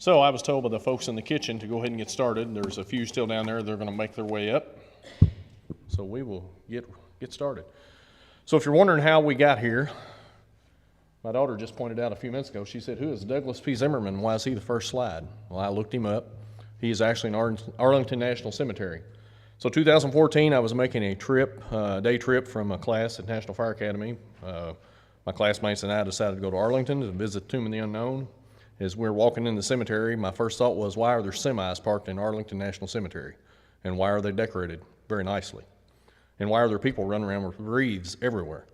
So I was told by the folks in the kitchen to go ahead and get started. There's a few still down there. They're going to make their way up. So we will get started. So if you're wondering how we got here, my daughter just pointed out a few minutes ago, she said, "Who is Douglas P. Zimmerman? Why is he the first slide?" Well, I looked him up. He is actually in Arlington National Cemetery. So 2014, I was making a trip, day trip from a class at National Fire Academy. My classmates and I decided to go to Arlington to visit Tomb of the Unknown. As we were walking in the cemetery, my first thought was, why are there semis parked in Arlington National Cemetery? And why are they decorated very nicely? And why are there people running around with wreaths everywhere?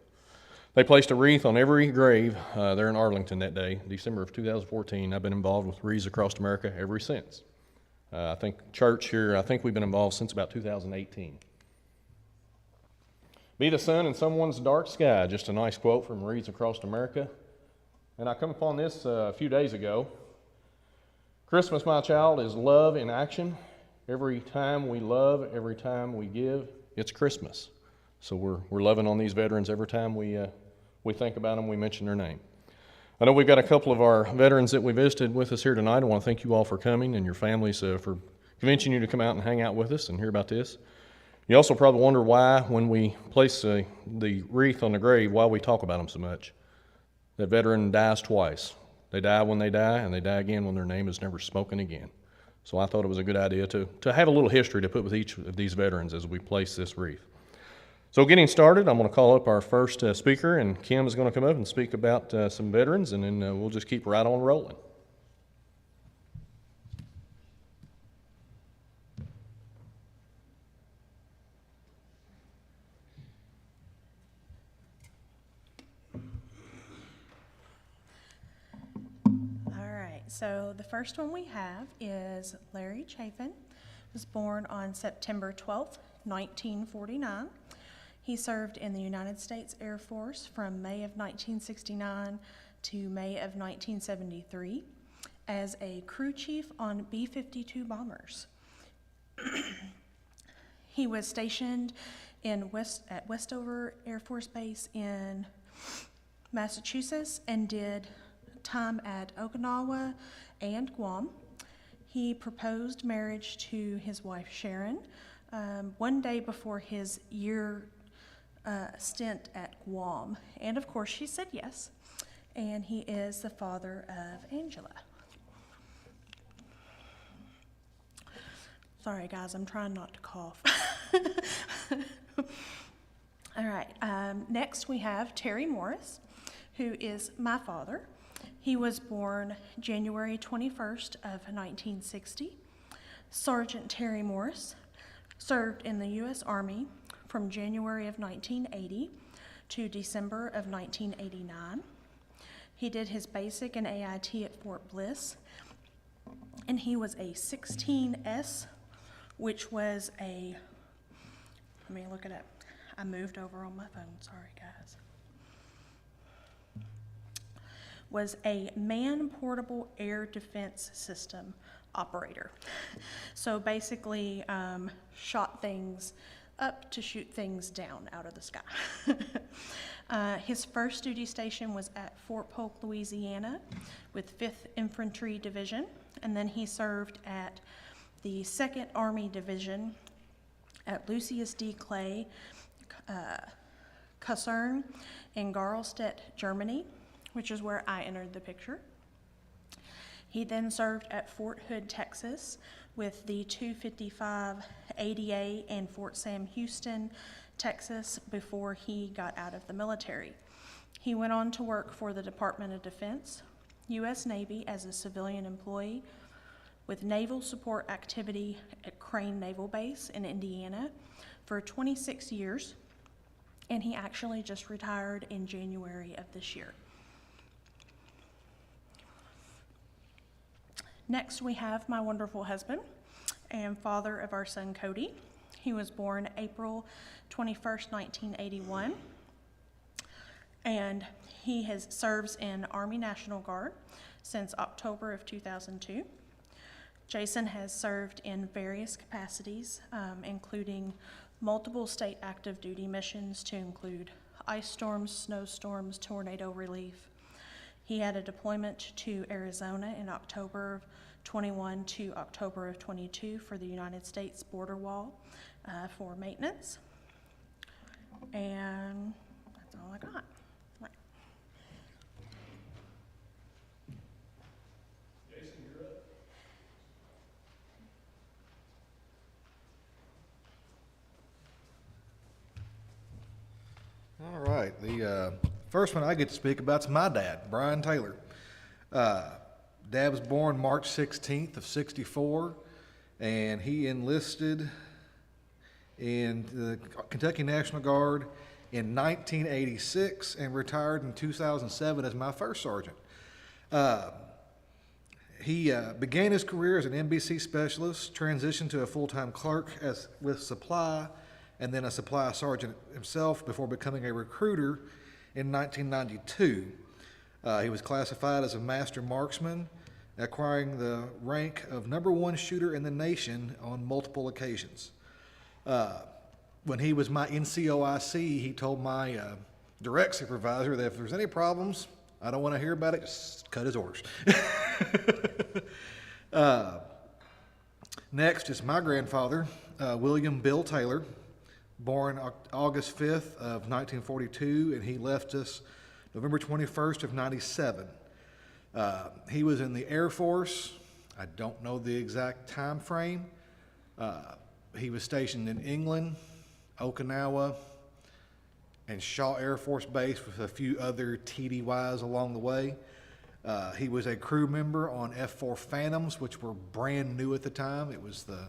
They placed a wreath on every grave there in Arlington that day, December of 2014. I've been involved with Wreaths across America ever since. I think church here, I think we've been involved since about 2018. Be the sun in someone's dark sky, just a nice quote from Wreaths across America. And I come upon this a few days ago. Christmas, my child, is love in action. Every time we love, every time we give, it's Christmas. So we're loving on these veterans every time we think about them, we mention their name. I know we've got a couple of our veterans that we visited with us here tonight. I want to thank you all for coming and your families for convincing you to come out and hang out with us and hear about this. You also probably wonder why, when we place the wreath on the grave, why we talk about them so much. That veteran dies twice. They die when they die, and they die again when their name is never spoken again. So I thought it was a good idea to have a little history to put with each of these veterans as we place this wreath. So getting started, I'm going to call up our first speaker, and Kim is going to come up and speak about some veterans, and then we'll just keep right on rolling. So the first one we have is Larry Chafin. Was born on September 12th, 1949. He served in the United States Air Force from May of 1969 to May of 1973 as a crew chief on B-52 bombers. He was stationed at Westover Air Force Base in Massachusetts and did time at Okinawa and Guam. He proposed marriage to his wife Sharon one day before his year stint at Guam, and of course she said yes, and he is the father of Angela. Sorry guys, I'm trying not to cough. All right, next we have Terry Morris, who is my father. He was born January 21st of 1960. Sergeant Terry Morris served in the U.S. Army from January of 1980 to December of 1989. He did his basic and AIT at Fort Bliss, and he was a 16S, which was a, let me look it up. I moved over on my phone, sorry guys. Was a man-portable air defense system operator. So basically shot things up to shoot things down out of the sky. His first duty station was at Fort Polk, Louisiana with 5th Infantry Division, and then he served at the 2nd Army Division at Lucius D. Clay Kaserne in Garlstedt, Germany, which is where I entered the picture. He then served at Fort Hood, Texas with the 255 ADA and Fort Sam Houston, Texas before he got out of the military. He went on to work for the Department of Defense, U.S. Navy as a civilian employee with naval support activity at Crane Naval Base in Indiana for 26 years, and he actually just retired in January of this year. Next, we have my wonderful husband and father of our son, Cody. He was born April 21st, 1981, and he serves in Army National Guard since October of 2002. Jason has served in various capacities, including multiple state active duty missions to include ice storms, snowstorms, tornado relief. He had a deployment to Arizona in October of 21 to October of 22 for the United States border wall for maintenance. And that's all I got. Right. Jason, you're up. All right, the first one I get to speak about is my dad, Brian Taylor. Dad was born March 16th of 64, and he enlisted in the Kentucky National Guard in 1986 and retired in 2007 as my first sergeant. He began his career as an NBC specialist, transitioned to a full-time clerk with supply, and then a supply sergeant himself before becoming a recruiter in 1992. He was classified as a master marksman, acquiring the rank of #1 shooter in the nation on multiple occasions. When he was my NCOIC, he told my direct supervisor that if there's any problems, I don't want to hear about it, just cut his orders. Next is my grandfather, William Bill Taylor, born August 5th of 1942, and he left us November 21st of 97. He was in the Air Force. I don't know the exact time frame. He was stationed in England, Okinawa, and Shaw Air Force Base with a few other TDYs along the way. He was a crew member on F-4 Phantoms, which were brand new at the time. It was the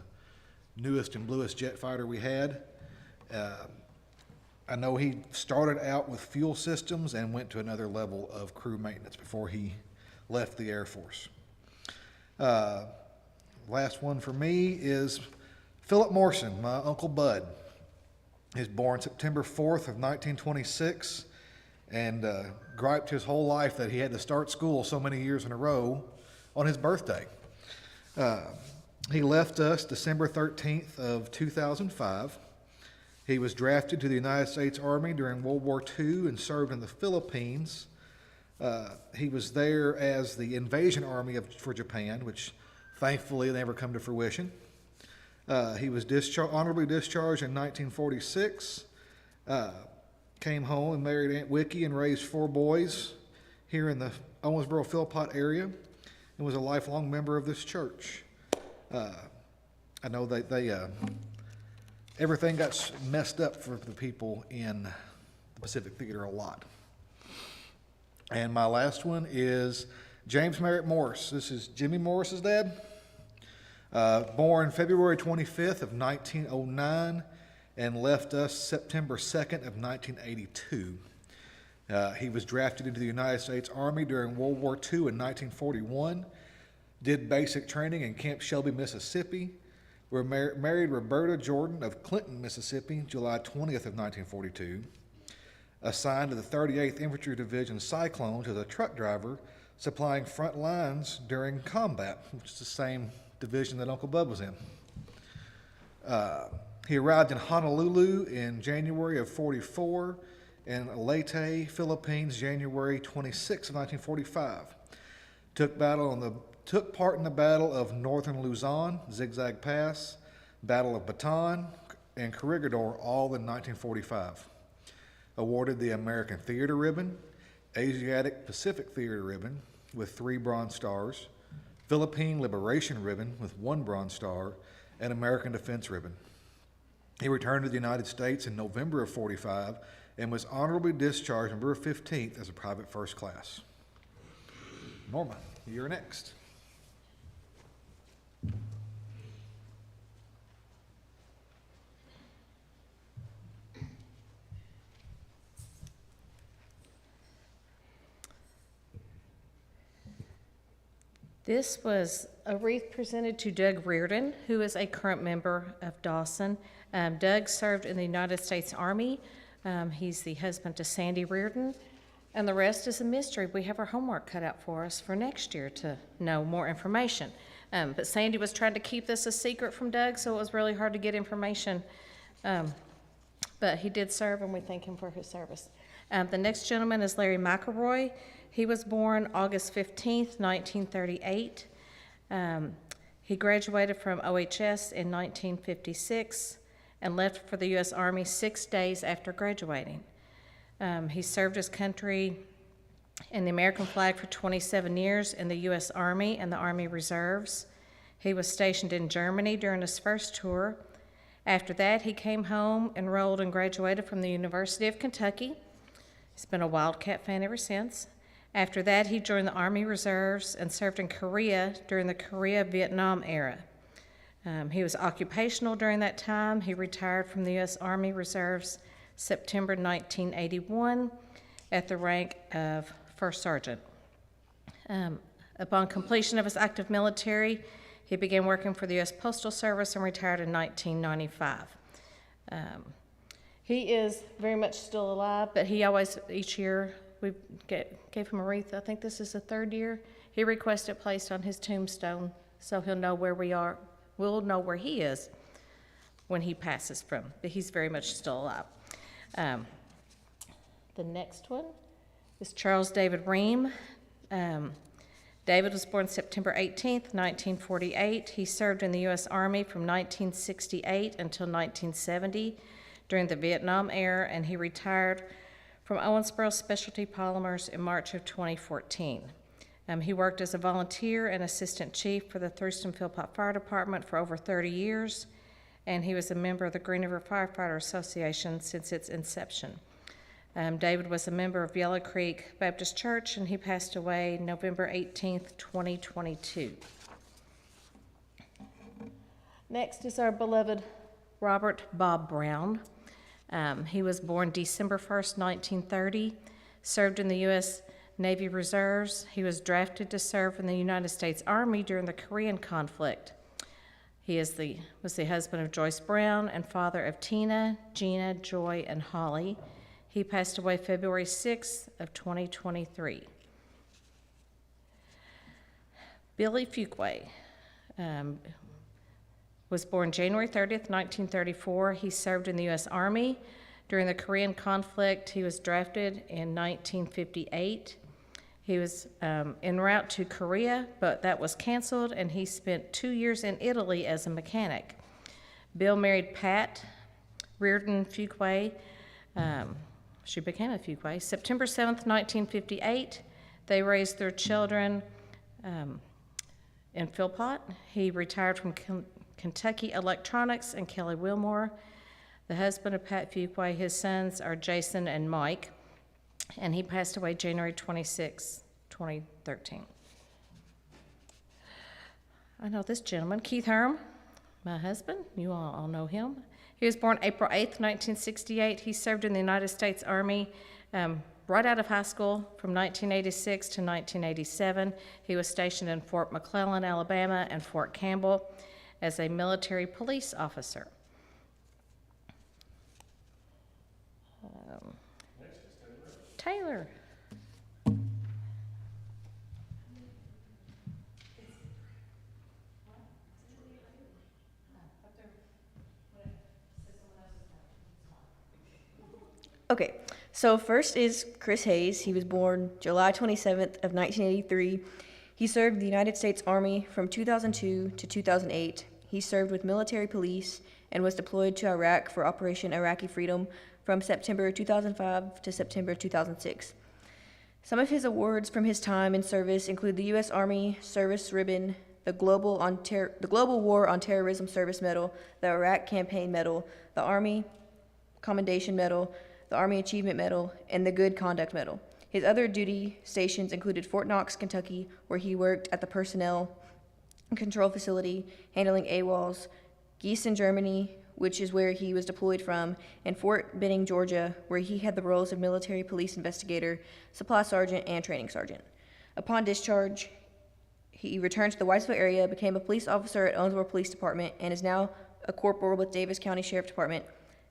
newest and bluest jet fighter we had. I know he started out with fuel systems and went to another level of crew maintenance before he left the Air Force. Last one for me is Philip Morrison, my Uncle Bud. He was born September 4th of 1926 and griped his whole life that he had to start school so many years in a row on his birthday. He left us December 13th of 2005. He was drafted to the United States Army during World War II and served in the Philippines. He was there as the invasion army for Japan, which thankfully never come to fruition. He was honorably discharged in 1946, came home and married Aunt Wickie and raised 4 boys here in the Owensboro-Philpott area, and was a lifelong member of this church. I know that everything got messed up for the people in the Pacific Theater a lot. And my last one is James Merritt Morris. This is Jimmy Morris's dad. Born February 25th of 1909 and left us September 2nd of 1982. He was drafted into the United States Army during World War II in 1941, did basic training in Camp Shelby, Mississippi. Married Roberta Jordan of Clinton, Mississippi, July 20th of 1942. Assigned to the 38th Infantry Division Cyclones as a truck driver, supplying front lines during combat, which is the same division that Uncle Bud was in. He arrived in Honolulu in January of 44 and Leyte, Philippines, January 26 of 1945. Took part in the Battle of Northern Luzon, Zigzag Pass, Battle of Bataan, and Corregidor, all in 1945. Awarded the American Theater Ribbon, Asiatic Pacific Theater Ribbon with 3 Bronze Stars, Philippine Liberation Ribbon with 1 Bronze Star, and American Defense Ribbon. He returned to the United States in November of 45 and was honorably discharged November 15th as a private first class. Norma, you're next. This was a wreath presented to Doug Reardon, who is a current member of Dawson. Doug served in the United States Army. He's the husband to Sandy Reardon, and the rest is a mystery. We have our homework cut out for us for next year to know more information. But Sandy was trying to keep this a secret from Doug, so it was really hard to get information. But he did serve, and we thank him for his service. The next gentleman is Larry McElroy. He was born August 15th, 1938. He graduated from OHS in 1956 and left for the U.S. Army 6 days after graduating. He served his country in the American flag for 27 years in the U.S. Army and the Army Reserves. He was stationed in Germany during his first tour. After that, he came home, enrolled, and graduated from the University of Kentucky. He's been a Wildcat fan ever since. After that, he joined the Army Reserves and served in Korea during the Korea-Vietnam era. He was occupational during that time. He retired from the U.S. Army Reserves September 1981 at the rank of First Sergeant. Upon completion of his active military, he began working for the U.S. Postal Service and retired in 1995. He is very much still alive, but he always, each year, we gave him a wreath. I think this is the 3rd year. He requested placed on his tombstone so he'll know where we are. We'll know where he is when he passes from, but he's very much still alive. The next one is Charles David Ream. David was born September 18th, 1948. He served in the U.S. Army from 1968 until 1970 during the Vietnam era, and he retired from Owensboro Specialty Polymers in March of 2014. He worked as a volunteer and assistant chief for the Thurston-Philpott Fire Department for over 30 years, and he was a member of the Green River Firefighter Association since its inception. David was a member of Yellow Creek Baptist Church, and he passed away November 18th, 2022. Next is our beloved Robert Bob Brown. He was born December 1st, 1930, served in the U.S. Navy Reserves. He was drafted to serve in the United States Army during the Korean conflict. He was the husband of Joyce Brown and father of Tina, Gina, Joy, and Holly. He passed away February 6th of 2023. Billy Fuquay was born January 30th, 1934. He served in the U.S. Army during the Korean conflict. He was drafted in 1958. He was en route to Korea, but that was canceled, and he spent 2 years in Italy as a mechanic. Bill married Pat Reardon Fuquay. She became a Fuquay. September 7th, 1958, they raised their children in Philpott. He retired from Kentucky Electronics and Kelly Wilmore. The husband of Pat Fuquay, his sons are Jason and Mike, and he passed away January 26, 2013. I know this gentleman, Keith Herm, my husband. You all know him. He was born April 8th, 1968. He served in the United States Army right out of high school from 1986 to 1987. He was stationed in Fort McClellan, Alabama, and Fort Campbell as a military police officer. Next is Taylor. Okay, so first is Chris Hayes. He was born July 27th of 1983. He served the United States Army from 2002 to 2008. He served with military police and was deployed to Iraq for Operation Iraqi Freedom from September 2005 to September 2006. Some of his awards from his time in service include the U.S. Army Service Ribbon, the Global War on Terrorism Service Medal, the Iraq Campaign Medal, the Army Commendation Medal, the Army Achievement Medal, and the Good Conduct Medal. His other duty stations included Fort Knox, Kentucky, where he worked at the Personnel Control Facility, handling AWOLs, Gießen, Germany, which is where he was deployed from, and Fort Benning, Georgia, where he had the roles of military police investigator, supply sergeant, and training sergeant. Upon discharge, he returned to the Whitesville area, became a police officer at Owensboro Police Department, and is now a corporal with Davis County Sheriff Department,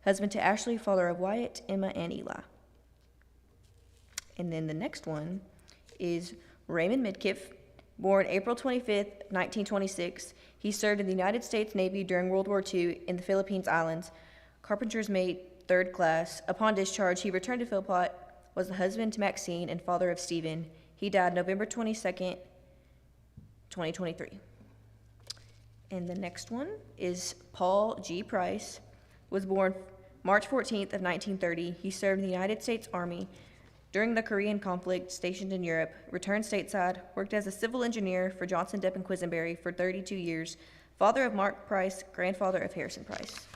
husband to Ashley, father of Wyatt, Emma, and Eli. And then the next one is Raymond Midkiff, born April 25th, 1926. He served in the United States Navy during World War II in the Philippines Islands, carpenter's mate, 3rd class. Upon discharge, he returned to Philpott, was the husband to Maxine and father of Stephen. He died November 22nd, 2023. And the next one is Paul G. Price. Was born March 14th of 1930. He served in the United States Army during the Korean conflict, stationed in Europe, returned stateside, worked as a civil engineer for Johnson, Depp, and Quisenberry for 32 years, father of Mark Price, grandfather of Harrison Price.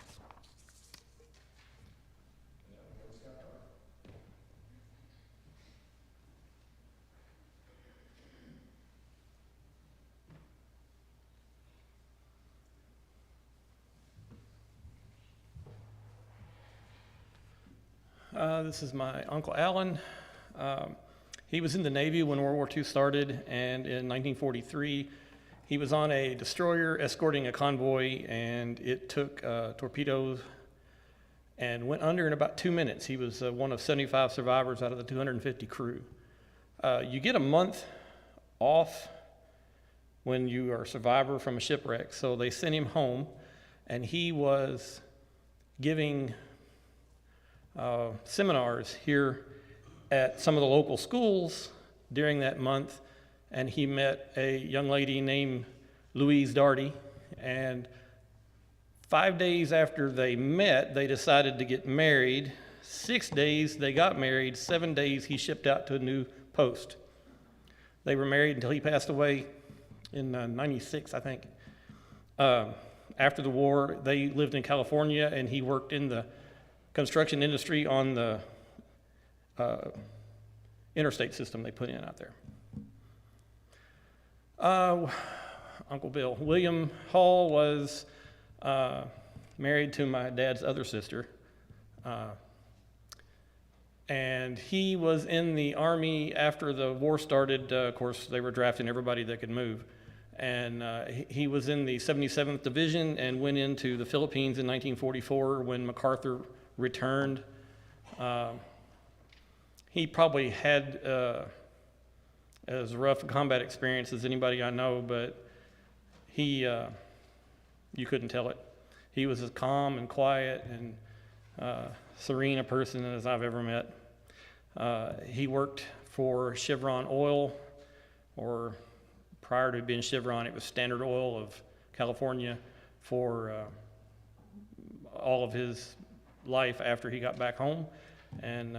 This is my Uncle Alan. He was in the Navy when World War II started, and in 1943, he was on a destroyer escorting a convoy, and it took torpedoes and went under in about 2 minutes. He was one of 75 survivors out of the 250 crew. You get a month off when you are a survivor from a shipwreck, so they sent him home, and he was giving seminars here at some of the local schools during that month, and he met a young lady named Louise Darty, and 5 days after they met, they decided to get married. 6 days they got married. 7 days he shipped out to a new post. They were married until he passed away in 96, I think. After the war, they lived in California, and he worked in the construction industry on the interstate system they put in out there. Uncle Bill. William Hall was married to my dad's other sister, and he was in the Army after the war started. Of course, they were drafting everybody that could move, and he was in the 77th Division and went into the Philippines in 1944 when MacArthur returned. He probably had as rough a combat experience as anybody I know, but he, you couldn't tell it. He was as calm and quiet and serene a person as I've ever met. He worked for Chevron Oil, or prior to being Chevron, it was Standard Oil of California, for all of his life after he got back home, and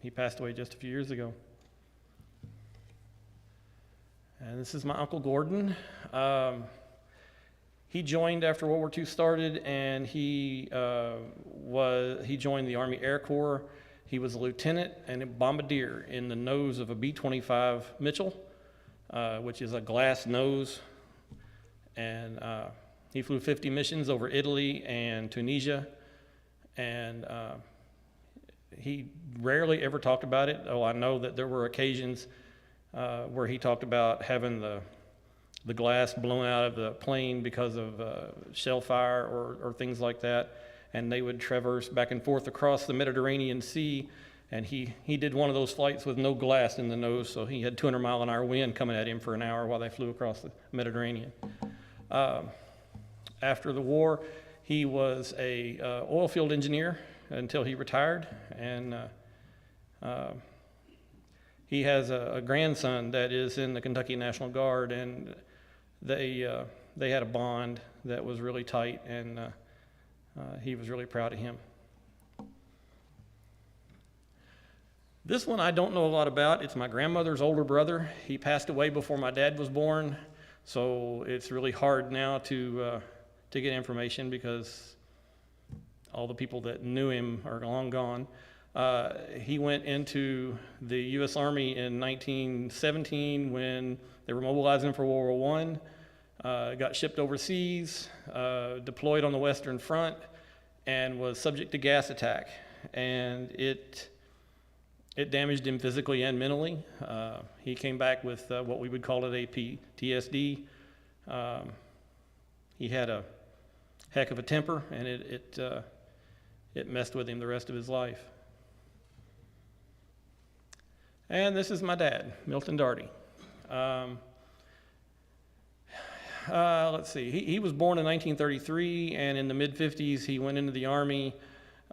he passed away just a few years ago. And this is my Uncle Gordon. He joined after World War II started, and he joined the Army Air Corps. He was a lieutenant and a bombardier in the nose of a B-25 Mitchell, which is a glass nose, and he flew 50 missions over Italy and Tunisia. And he rarely ever talked about it, though I know that there were occasions where he talked about having the glass blown out of the plane because of shell fire or things like that. And they would traverse back and forth across the Mediterranean Sea. And he did one of those flights with no glass in the nose, so he had 200-mile-an-hour wind coming at him for an hour while they flew across the Mediterranean. After the war, he was a oil field engineer until he retired, and he has a grandson that is in the Kentucky National Guard, and they had a bond that was really tight, and he was really proud of him. This one I don't know a lot about. It's my grandmother's older brother. He passed away before my dad was born, so it's really hard now to get information because all the people that knew him are long gone. He went into the U.S. Army in 1917 when they were mobilizing for World War I, got shipped overseas, deployed on the Western Front, and was subject to gas attack. And it damaged him physically and mentally. He came back with what we would call it a PTSD. He had a heck of a temper, and it messed with him the rest of his life. And this is my dad, Milton Darty. Let's see, he was born in 1933, and in the mid-50s he went into the Army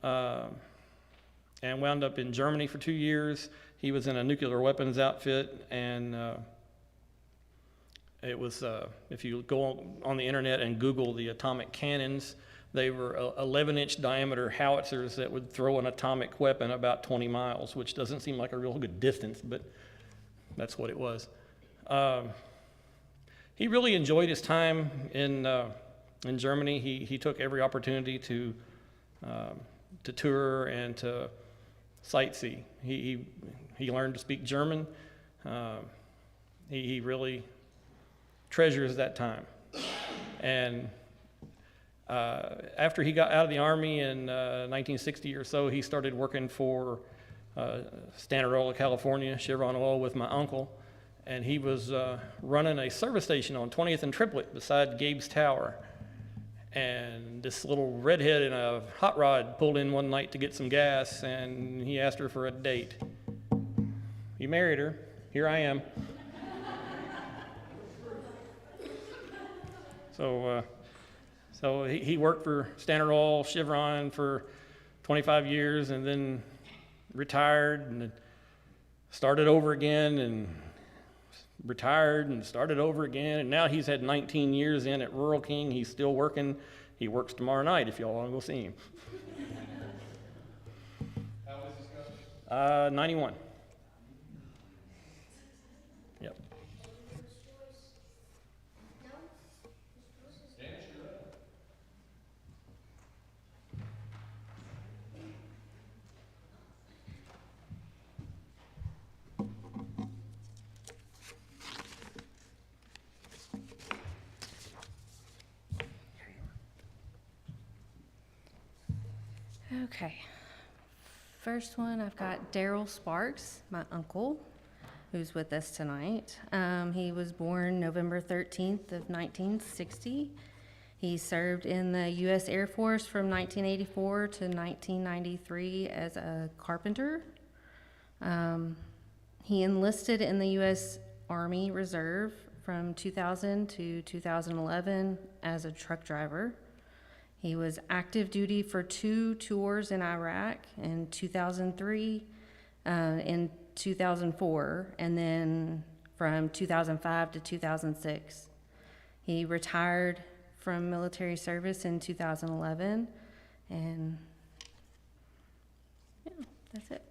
and wound up in Germany for 2 years. He was in a nuclear weapons outfit, and It was, if you go on the internet and Google the atomic cannons, they were 11-inch diameter howitzers that would throw an atomic weapon about 20 miles, which doesn't seem like a real good distance, but that's what it was. He really enjoyed his time in Germany. He took every opportunity to tour and to sightsee. He learned to speak German. He really treasures that time. And after he got out of the Army in 1960 or so, he started working for Standard Oil of California, Chevron Oil, with my uncle. And he was running a service station on 20th and Triplet beside Gabe's Tower. And this little redhead in a hot rod pulled in one night to get some gas, and he asked her for a date. He married her. Here I am. So he worked for Standard Oil, Chevron for 25 years, and then retired and started over again, and retired and started over again. And now he's had 19 years in at Rural King. He's still working. He works tomorrow night if y'all want to go see him. How old is this guy? 91. Yep. Okay. First one, I've got Daryl Sparks, my uncle, who's with us tonight. He was born November 13th of 1960. He served in the U.S. Air Force from 1984 to 1993 as a carpenter. He enlisted in the U.S. Army Reserve from 2000 to 2011 as a truck driver. He was active duty for 2 tours in Iraq in 2003, in 2004, and then from 2005 to 2006. He retired from military service in 2011, and yeah, that's it.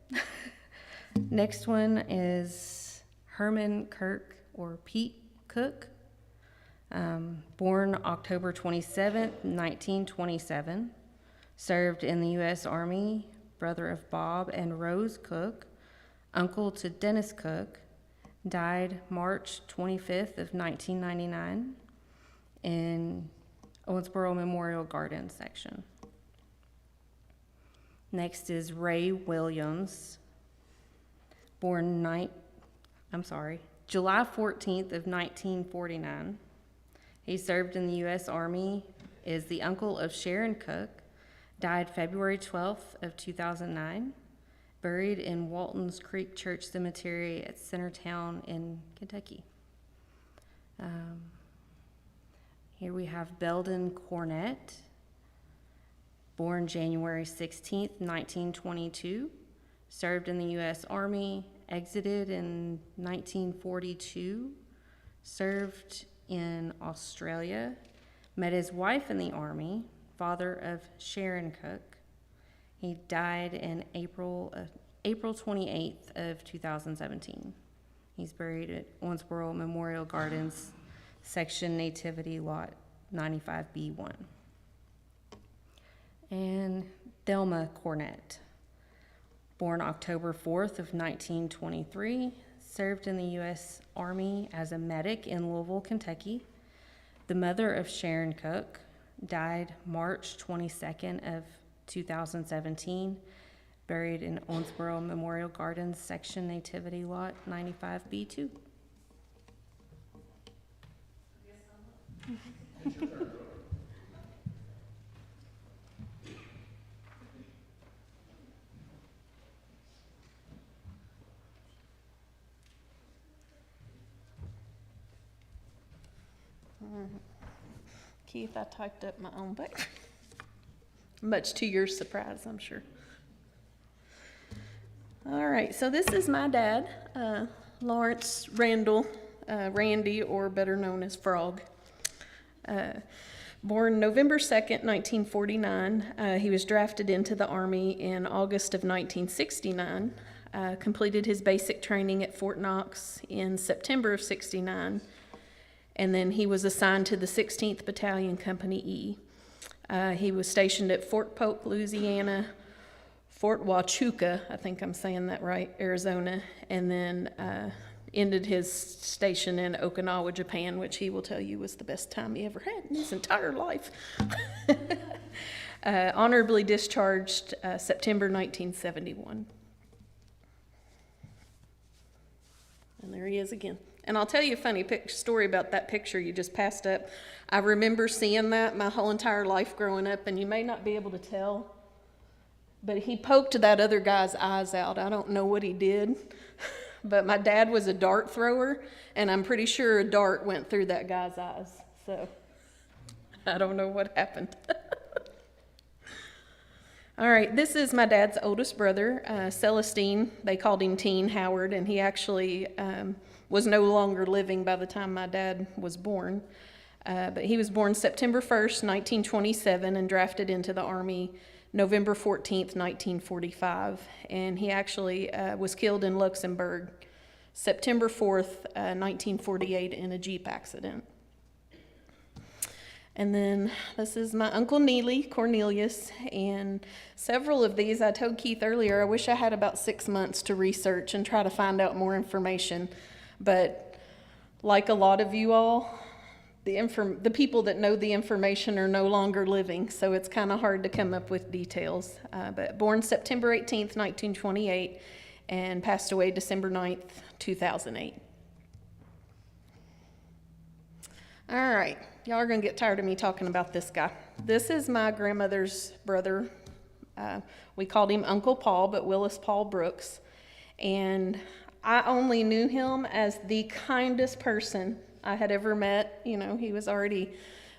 Next one is Herman Kirk, or Pete Cook. Born October 27th, 1927, served in the U.S. Army, brother of Bob and Rose Cook, uncle to Dennis Cook, died March 25th of 1999 in Owensboro Memorial Garden section. Next is Ray Williams, born July 14th of 1949. He served in the U.S. Army, is the uncle of Sharon Cook, died February 12th of 2009, buried in Walton's Creek Church Cemetery at Centertown in Kentucky. Here we have Belden Cornett, born January 16th, 1922, served in the U.S. Army, exited in 1942, served in Australia, met his wife in the Army, father of Sharon Cook. He died in April 28th of 2017. He's buried at Owensboro Memorial Gardens, section Nativity Lot 95B1. And Thelma Cornett, born October 4th of 1923, served in the U.S. Army as a medic in Louisville, Kentucky. The mother of Sharon Cook, died March 22nd of 2017, buried in Owensboro Memorial Gardens, section Nativity Lot 95B2. Keith, I typed up my own book. Much to your surprise, I'm sure. All right, so this is my dad, Lawrence Randall Randy, or better known as Frog. Born November 2nd, 1949, he was drafted into the Army in August of 1969, completed his basic training at Fort Knox in September of 69, and then he was assigned to the 16th Battalion, Company E. He was stationed at Fort Polk, Louisiana, Fort Huachuca, I think I'm saying that right, Arizona, and then ended his station in Okinawa, Japan, which he will tell you was the best time he ever had in his entire life. Honorably discharged September 1971. And there he is again. And I'll tell you a funny story about that picture you just passed up. I remember seeing that my whole entire life growing up, and you may not be able to tell, but he poked that other guy's eyes out. I don't know what he did, but my dad was a dart thrower, and I'm pretty sure a dart went through that guy's eyes. So I don't know what happened. All right, this is my dad's oldest brother, Celestine. They called him Teen Howard, and he actually was no longer living by the time my dad was born. But he was born September 1st, 1927, and drafted into the Army November 14th, 1945. And he actually was killed in Luxembourg September 4th, 1948, in a Jeep accident. And then this is my Uncle Neely, Cornelius, and several of these, I told Keith earlier, I wish I had about 6 months to research and try to find out more information. But like a lot of you all, the people that know the information are no longer living, so it's kind of hard to come up with details. But born September 18th, 1928, and passed away December 9th, 2008. All right, y'all are gonna get tired of me talking about this guy. This is my grandmother's brother. We called him Uncle Paul, but Willis Paul Brooks. And I only knew him as the kindest person I had ever met. You know, he was already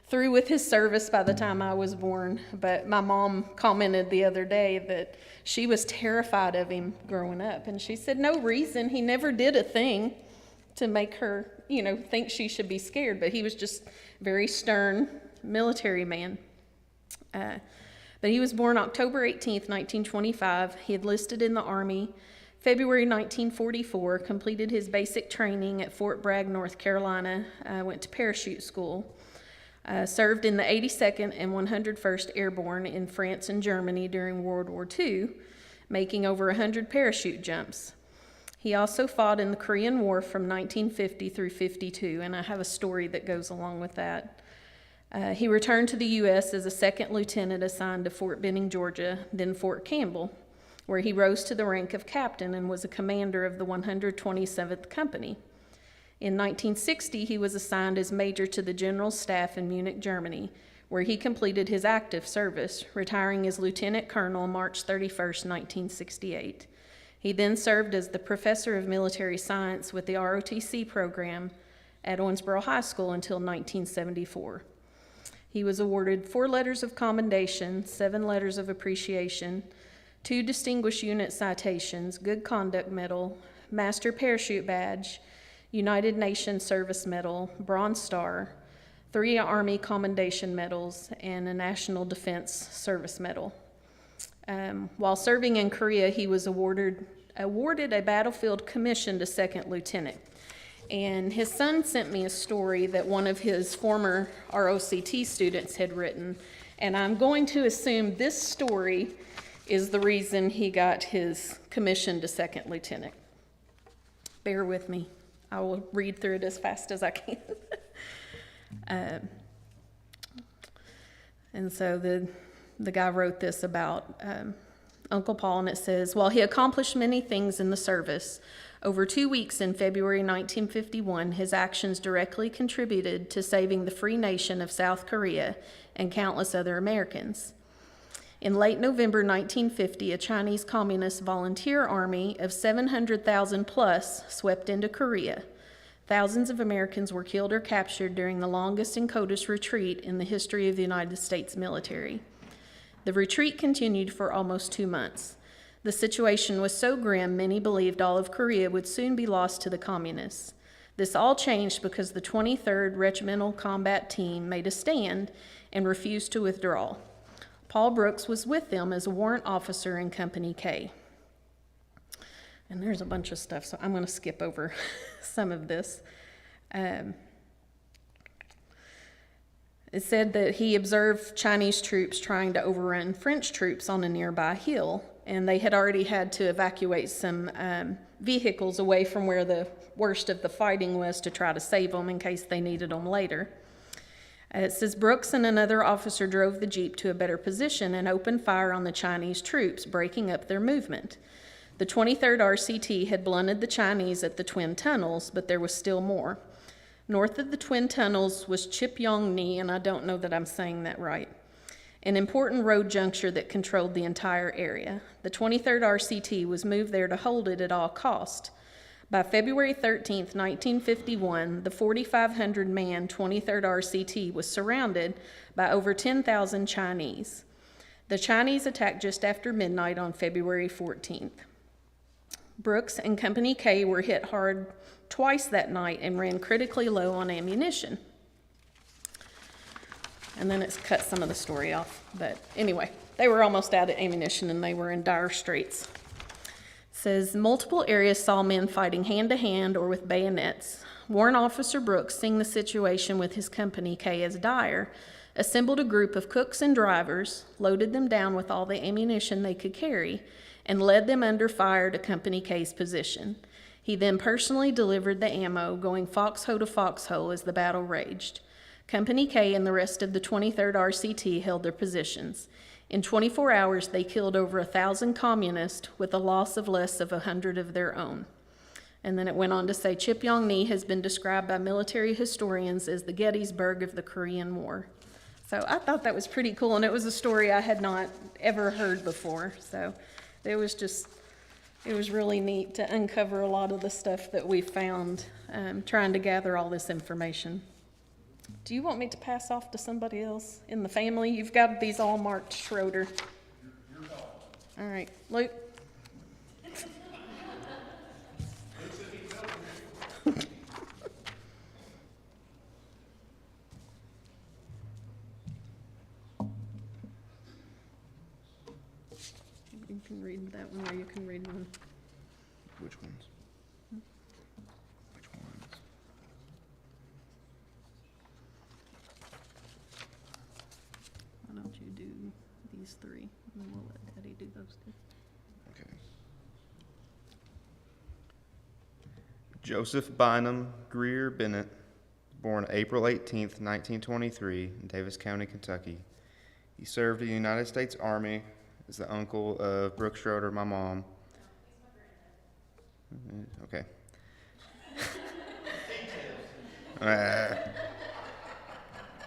through with his service by the time I was born. But my mom commented the other day that she was terrified of him growing up. And she said no reason. He never did a thing to make her, think she should be scared. But he was just very stern military man. But he was born October 18th, 1925. He enlisted in the Army February 1944, completed his basic training at Fort Bragg, North Carolina, went to parachute school, served in the 82nd and 101st Airborne in France and Germany during World War II, making over 100 parachute jumps. He also fought in the Korean War from 1950 through 52, and I have a story that goes along with that. He returned to the U.S. as a second lieutenant assigned to Fort Benning, Georgia, then Fort Campbell, where he rose to the rank of captain and was a commander of the 127th Company. In 1960, he was assigned as major to the General Staff in Munich, Germany, where he completed his active service, retiring as lieutenant colonel March 31st, 1968. He then served as the professor of military science with the ROTC program at Owensboro High School until 1974. He was awarded 4 letters of commendation, 7 letters of appreciation, 2 Distinguished Unit Citations, Good Conduct Medal, Master Parachute Badge, United Nations Service Medal, Bronze Star, 3 Army Commendation Medals, and a National Defense Service Medal. While serving in Korea, he was awarded a battlefield commission to second lieutenant. And his son sent me a story that one of his former ROCT students had written, and I'm going to assume this story is the reason he got his commission to second lieutenant. Bear with me. I will read through it as fast as I can. And so the guy wrote this about Uncle Paul, and it says, while he accomplished many things in the service, over 2 weeks in February 1951, his actions directly contributed to saving the free nation of South Korea and countless other Americans. In late November 1950, a Chinese Communist volunteer army of 700,000 plus swept into Korea. Thousands of Americans were killed or captured during the longest and coldest retreat in the history of the United States military. The retreat continued for almost 2 months. The situation was so grim, many believed all of Korea would soon be lost to the communists. This all changed because the 23rd Regimental Combat Team made a stand and refused to withdraw. Paul Brooks was with them as a warrant officer in Company K. And there's a bunch of stuff, so I'm going to skip over some of this. It said that he observed Chinese troops trying to overrun French troops on a nearby hill, and they had already had to evacuate some vehicles away from where the worst of the fighting was to try to save them in case they needed them later. It says Brooks and another officer drove the Jeep to a better position and opened fire on the Chinese troops, breaking up their movement. The 23rd RCT had blunted the Chinese at the Twin Tunnels, but there was still more. North of the Twin Tunnels was Chipyong-ni, and I don't know that I'm saying that right, an important road juncture that controlled the entire area. The 23rd RCT was moved there to hold it at all cost. By February 13, 1951, the 4,500-man 23rd RCT was surrounded by over 10,000 Chinese. The Chinese attacked just after midnight on February 14th. Brooks and Company K were hit hard twice that night and ran critically low on ammunition. And then it's cut some of the story off. But anyway, they were almost out of ammunition and they were in dire straits. It says multiple areas saw men fighting hand-to-hand or with bayonets. Warrant Officer Brooks, seeing the situation with his Company K as dire, assembled a group of cooks and drivers, loaded them down with all the ammunition they could carry, and led them under fire to Company K's position. He then personally delivered the ammo, going foxhole to foxhole as the battle raged. Company K and the rest of the 23rd RCT held their positions. In 24 hours, they killed over 1,000 communists with a loss of less of 100 of their own. And then it went on to say, Chipyong-ni has been described by military historians as the Gettysburg of the Korean War. So I thought that was pretty cool, and it was a story I had not ever heard before. So it was really neat to uncover a lot of the stuff that we found trying to gather all this information. Do you want me to pass off to somebody else in the family? You've got these all marked Schroeder. All right, Luke. You can read that one, or you can read one. Which ones? Which ones? Why don't you do these three, and then we'll let Eddie do those two. Okay. Joseph Bynum Greer Bennett, born April 18th, 1923, in Davis County, Kentucky. He served in the United States Army as the uncle of Brooke Schroeder, my mom. Okay.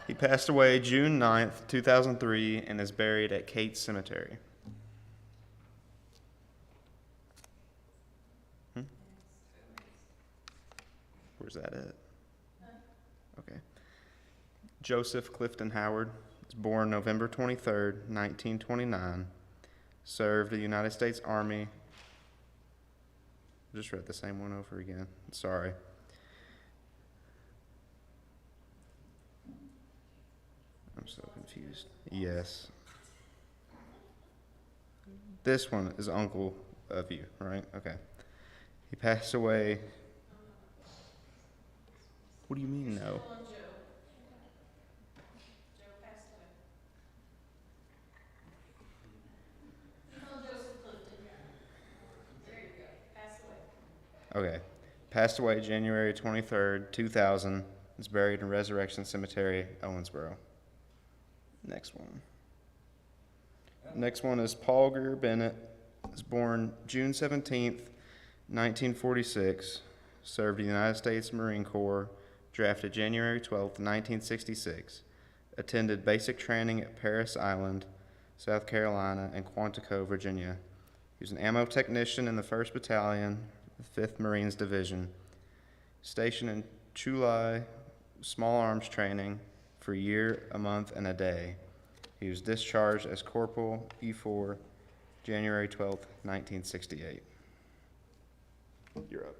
He passed away June 9th, 2003, and is buried at Cates Cemetery. Where's that at? Okay. Joseph Clifton Howard was born November 23rd, 1929. Served the United States Army. Just read the same one over again. Sorry. I'm so confused. Yes. This one is uncle of you, right? Okay. He passed away. What do you mean, no? Okay. Passed away January 23rd, 2000. Is buried in Resurrection Cemetery, Owensboro. Next one. Next one is Paul Greer Bennett. Was born June 17th, 1946. Served in the United States Marine Corps. Drafted January 12th, 1966. Attended basic training at Parris Island, South Carolina, and Quantico, Virginia. He was an ammo technician in the 1st Battalion, the 5th Marines Division. Stationed in Chulai, small arms training for a year, a month, and a day. He was discharged as Corporal E4, January 12th, 1968. You're up.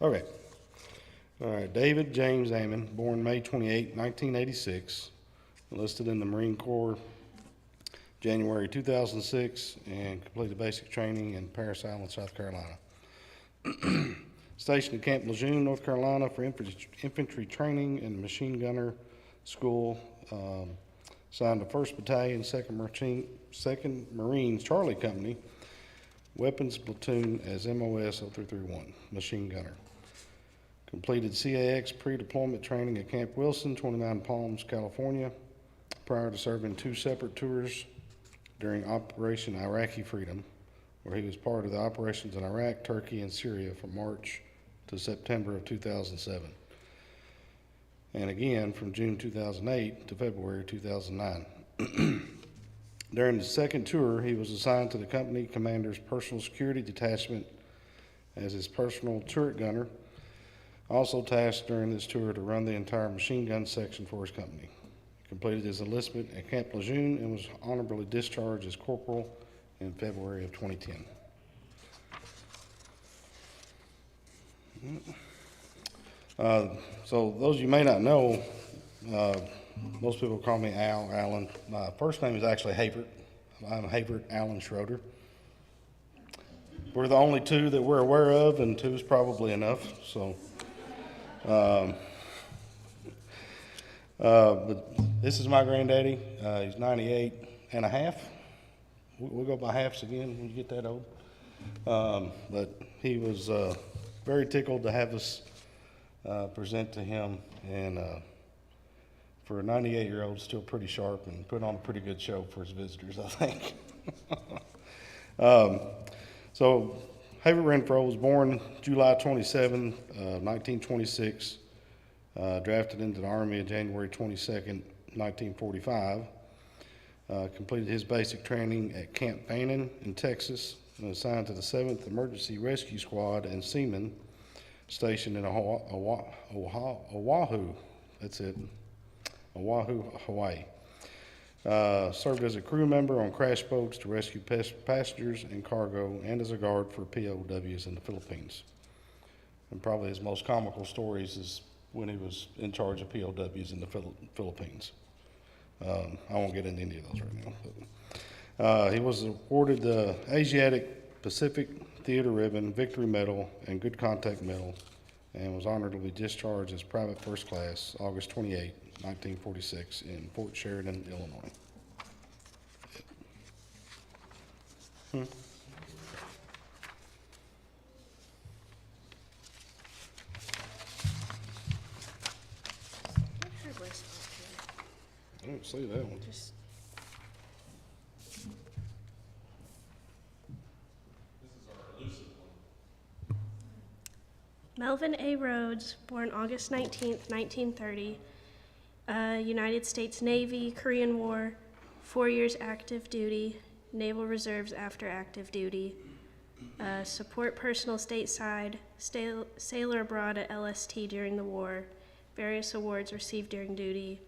Okay. All right, David James Ammon, born May 28, 1986, enlisted in the Marine Corps January 2006, and completed basic training in Parris Island, South Carolina. Stationed at Camp Lejeune, North Carolina for infantry training and machine gunner school. Signed to 1st Battalion, 2nd Marines Charlie Company, weapons platoon as MOS 0331, machine gunner. Completed CAX pre-deployment training at Camp Wilson, 29 Palms, California, prior to serving 2 separate tours during Operation Iraqi Freedom, where he was part of the operations in Iraq, Turkey, and Syria from March to September of 2007. And again from June 2008 to February 2009. During the second tour, he was assigned to the company commander's personal security detachment as his personal turret gunner, also tasked during this tour to run the entire machine gun section for his company. He completed his enlistment at Camp Lejeune and was honorably discharged as corporal in February of 2010. So those you may not know, most people call me Alan. My first name is actually Havert. I'm Havert Alan Schroeder. We're the only 2 that we're aware of, and 2 is probably enough. So, but this is my granddaddy. He's 98 and a half. We'll go by halves again when you get that old. But he was very tickled to have us present to him, and for a 98-year-old, still pretty sharp and put on a pretty good show for his visitors, I think. So Havert Renfro was born July 27, 1926, drafted into the Army on January 22nd, 1945. Completed his basic training at Camp Fannin in Texas, and assigned to the 7th Emergency Rescue Squad and Seaman stationed in Oahu. That's it. Oahu, Hawaii. Served as a crew member on crash boats to rescue passengers and cargo, and as a guard for POWs in the Philippines. And probably his most comical stories is when he was in charge of POWs in the Philippines. I won't get into any of those right now. But, he was awarded the Asiatic Pacific Theater Ribbon, Victory Medal, and Good Contact Medal, and was honorably discharged as Private First Class August 28, 1946 in Fort Sheridan, Illinois. I don't see that one. Melvin A. Rhodes, born August 19, 1930, United States Navy, Korean War, 4 years active duty, Naval Reserves after active duty, support personnel stateside, sailor abroad at LST during the war, various awards received during duty.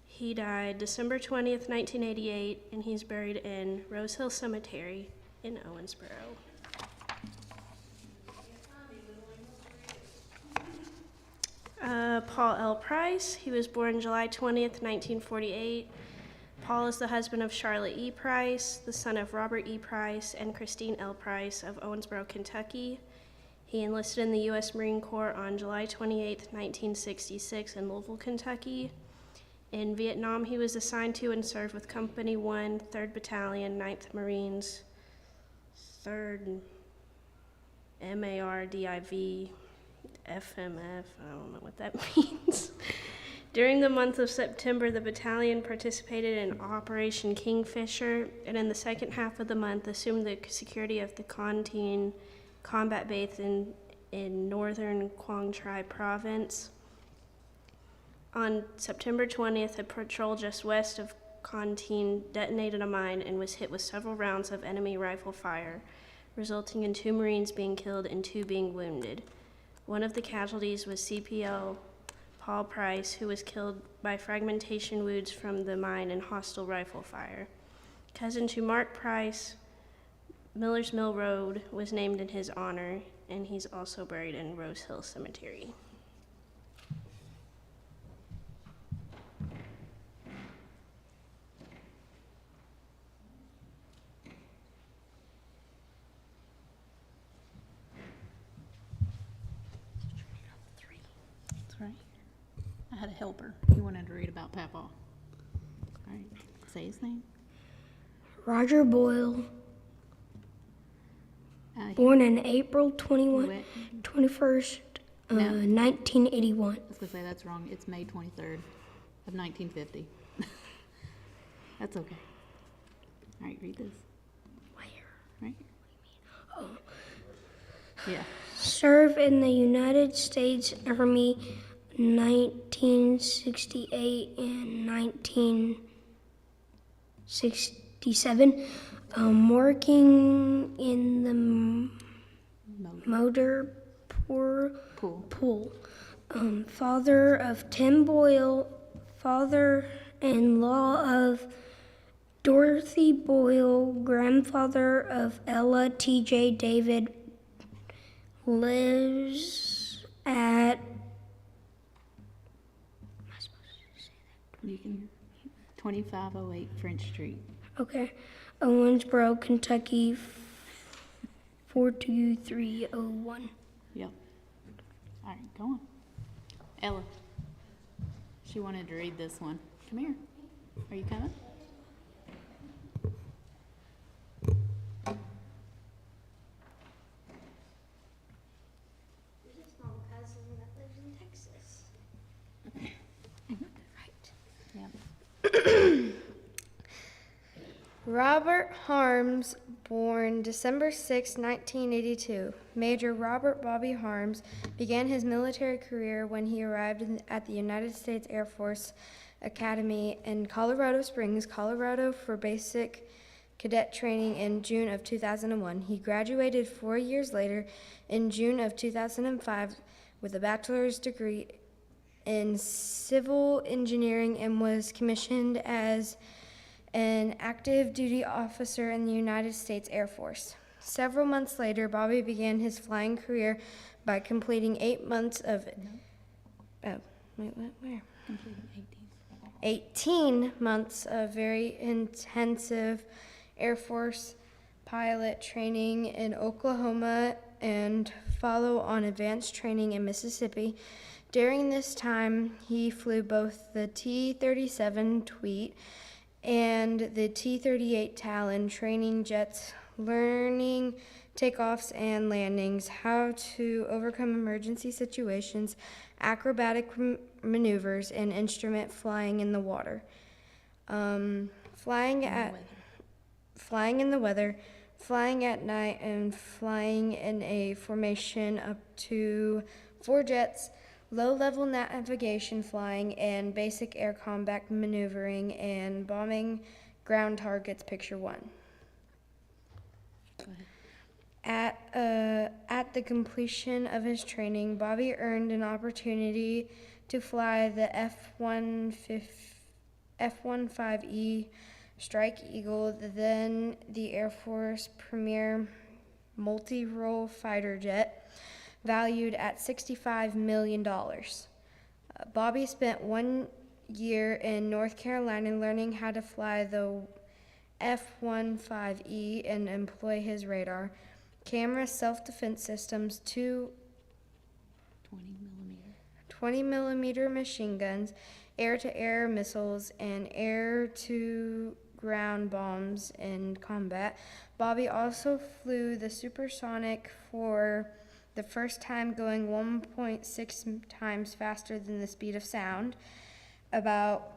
He died December 20th, 1988, and he's buried in Rose Hill Cemetery in Owensboro. Paul L. Price, he was born July 20th, 1948. Paul is the husband of Charlotte E. Price, the son of Robert E. Price and Christine L. Price of Owensboro, Kentucky. He enlisted in the U.S. Marine Corps on July 28th, 1966 in Louisville, Kentucky. In Vietnam, he was assigned to and served with Company 1, 3rd Battalion, 9th Marines, 3rd MARDIV, FMF, I don't know what that means. During the month of September, the battalion participated in Operation Kingfisher, and in the second half of the month assumed the security of the Con Tin combat base in northern Quang Tri province. On September 20th, a patrol just west of Con Tin detonated a mine and was hit with several rounds of enemy rifle fire, resulting in 2 Marines being killed and 2 being wounded. One of the casualties was CPL Paul Price, who was killed by fragmentation wounds from the mine and hostile rifle fire. Cousin to Mark Price, Miller's Mill Road was named in his honor. and he's also buried in Rose Hill Cemetery. That's right. I had a helper. He wanted to read about Papa. All right, say his name. Roger Boyle, born in April 21st, No. 1981. I was gonna say that's wrong. It's May 23rd of 1950. That's okay. All right, read this. Where? Right. Oh. Yeah. Served in the United States Army 1968 and 1967. Working in the motor pool. Father of Tim Boyle, father-in-law of Dorothy Boyle, grandfather of Ella T.J. David, lives at, You can 2508 French Street. Owensboro, Kentucky, 42301. Yep. All right, go on. Ella. She wanted to read this one. Come here. Are you coming? This is my cousin that lives in Texas. Yeah. Robert Harms, born December 6, 1982. Major Robert Bobby Harms began his military career when he arrived at the United States Air Force Academy in Colorado Springs, Colorado for basic cadet training in June of 2001. He graduated 4 years later in June of 2005 with a bachelor's degree in civil engineering and was commissioned as an active duty officer in the United States Air Force. Several months later, Bobby began his flying career by completing 8 months of 18 months of very intensive Air Force pilot training in Oklahoma and follow on advanced training in Mississippi. During this time, he flew both the T-37 Tweet and the T-38 Talon training jets, learning takeoffs and landings, how to overcome emergency situations, acrobatic maneuvers, and instrument flying in the water. Flying in the weather, flying at night, and flying in a formation up to 4 jets, low-level navigation flying, and basic air combat maneuvering and bombing ground targets. Picture 1. At the completion of his training, Bobby earned an opportunity to fly the F-15E Strike Eagle, then the Air Force premier multi-role fighter jet, valued at $65 million. Bobby spent 1 year in North Carolina learning how to fly the F-15E and employ his radar, camera, self-defense systems, 2 20-millimeter machine guns, air-to-air missiles, and air-to-ground bombs in combat. Bobby also flew the supersonic for the first time, going 1.6 times faster than the speed of sound, about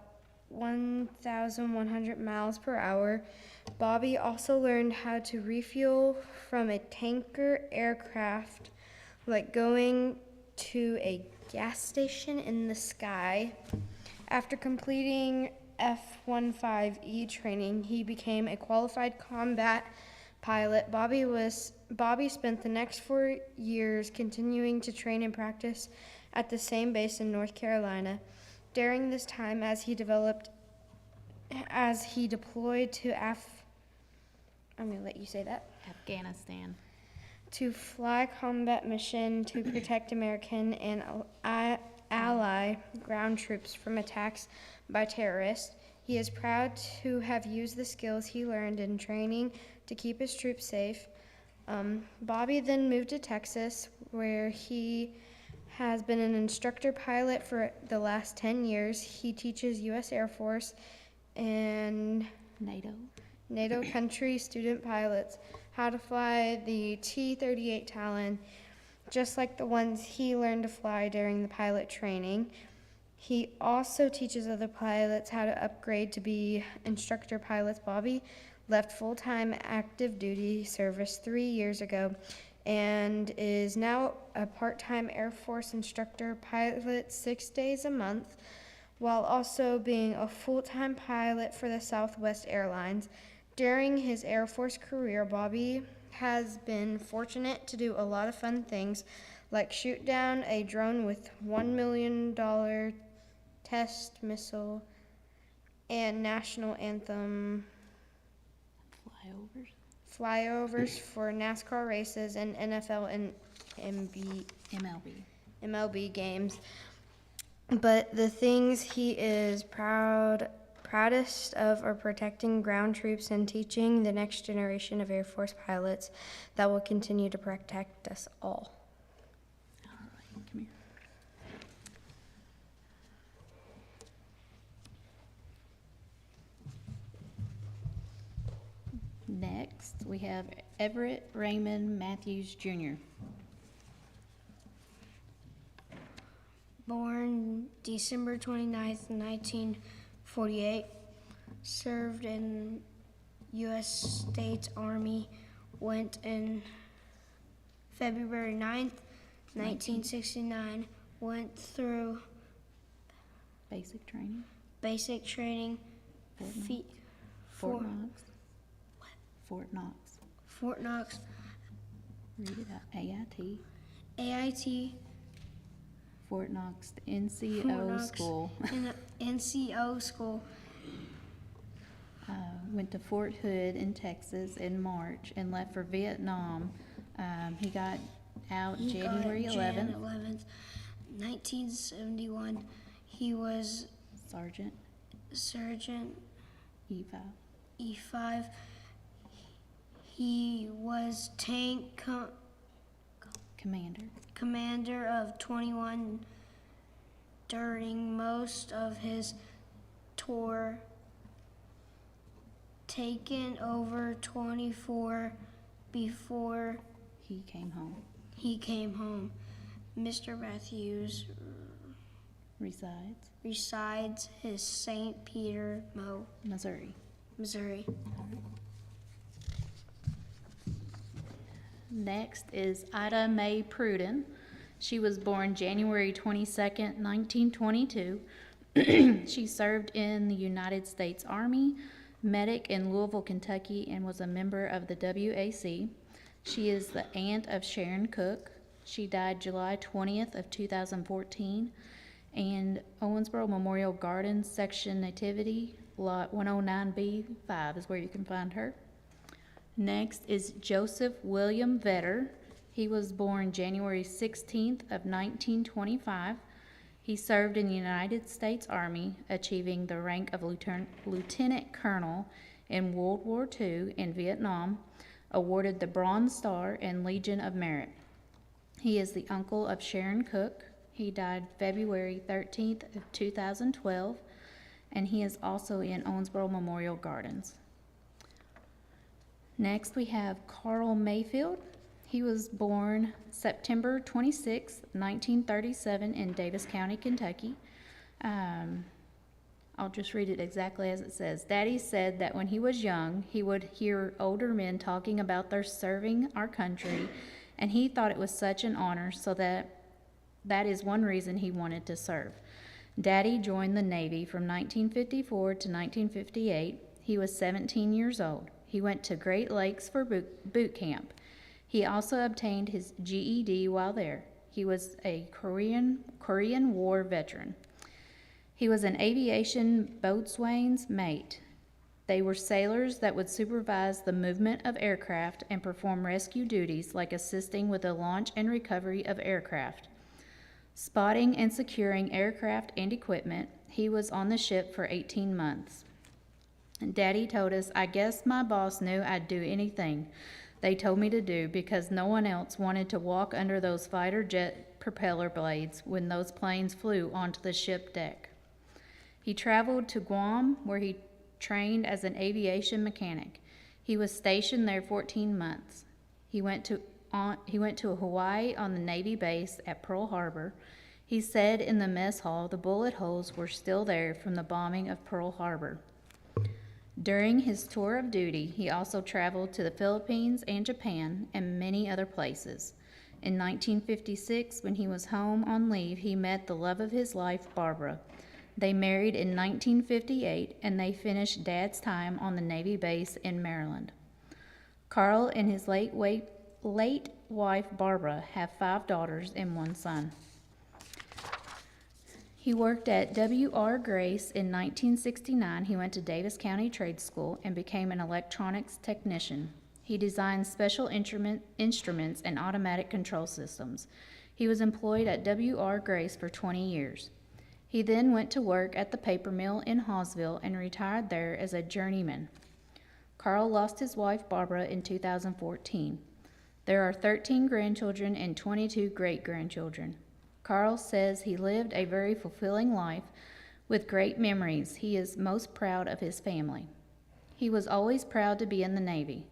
1,100 miles per hour. Bobby also learned how to refuel from a tanker aircraft, like going to a gas station in the sky. After completing F-15E training, he became a qualified combat pilot. Bobby spent the next 4 years continuing to train and practice at the same base in North Carolina. During this time, as he deployed to I'm going to let you say that. Afghanistan. to fly combat mission to protect American and ally ground troops from attacks by terrorists. He is proud to have used the skills he learned in training to keep his troops safe. Bobby then moved to Texas, where he has been an instructor pilot for the last 10 years. He teaches U.S. Air Force and NATO country student pilots how to fly the T-38 Talon, just like the ones he learned to fly during the pilot training. He also teaches other pilots how to upgrade to be instructor pilots. Bobby left full-time active duty service 3 years ago and is now a part-time Air Force instructor pilot 6 days a month, while also being a full-time pilot for the Southwest Airlines. During his Air Force career, Bobby has been fortunate to do a lot of fun things, like shoot down a drone with $1 million test missile and national anthem flyovers for NASCAR races and NFL and MLB games. But the things he is proudest of are protecting ground troops and teaching the next generation of Air Force pilots that will continue to protect us all. All right, come here. Next, we have Everett Raymond Matthews Jr. Born December 29th, 1948. Served in U.S. States Army. Went in February 9th, 1969. Went through Basic training. Fort Knox. Fort Knox. Read it out. AIT. Fort Knox, the NCO school. NCO school. Went to Fort Hood in Texas in March and left for Vietnam. He got out January 11th. 1971. He was Sergeant. E5. He was tank commander of 21 during most of his tour, taken over 24 before he came home. Mr. Matthews resides in St. Peter, Missouri. Next is Ida Mae Pruden. She was born January 22nd, 1922. She served in the United States Army, medic in Louisville, Kentucky, and was a member of the WAC. She is the aunt of Sharon Cook. She died July 20th of 2014. And Owensboro Memorial Gardens, Section Nativity, Lot 109B5 is where you can find her. Next is Joseph William Vetter. He was born January 16th of 1925. He served in the United States Army, achieving the rank of Lieutenant Colonel in World War II in Vietnam, awarded the Bronze Star and Legion of Merit. He is the uncle of Sharon Cook. He died February 13th of 2012, and he is also in Owensboro Memorial Gardens. Next, we have Carl Mayfield. He was born September 26, 1937 in Davis County, Kentucky. I'll just read it exactly as it says. Daddy said that when he was young, he would hear older men talking about their serving our country, and he thought it was such an honor, so that is one reason he wanted to serve. Daddy joined the Navy from 1954 to 1958. He was 17 years old. He went to Great Lakes for boot camp. He also obtained his GED while there. He was a Korean War veteran. He was an aviation boatswain's mate. They were sailors that would supervise the movement of aircraft and perform rescue duties like assisting with the launch and recovery of aircraft. Spotting and securing aircraft and equipment, he was on the ship for 18 months. Daddy told us, "I guess my boss knew I'd do anything they told me to do because no one else wanted to walk under those fighter jet propeller blades when those planes flew onto the ship deck." He traveled to Guam, where he trained as an aviation mechanic. He was stationed there 14 months. He went to Hawaii on the Navy base at Pearl Harbor. He said in the mess hall the bullet holes were still there from the bombing of Pearl Harbor. During his tour of duty, he also traveled to the Philippines and Japan and many other places. In 1956, when he was home on leave, he met the love of his life, Barbara. They married in 1958, and they finished Dad's time on the Navy base in Maryland. Carl and his late wife, Barbara, have 5 daughters and 1 son. He worked at W.R. Grace in 1969. He went to Davis County Trade School and became an electronics technician. He designed special instruments and automatic control systems. He was employed at W.R. Grace for 20 years. He then went to work at the paper mill in Hawesville and retired there as a journeyman. Carl lost his wife, Barbara, in 2014. There are 13 grandchildren and 22 great-grandchildren. Carl says he lived a very fulfilling life with great memories. He is most proud of his family. He was always proud to be in the Navy.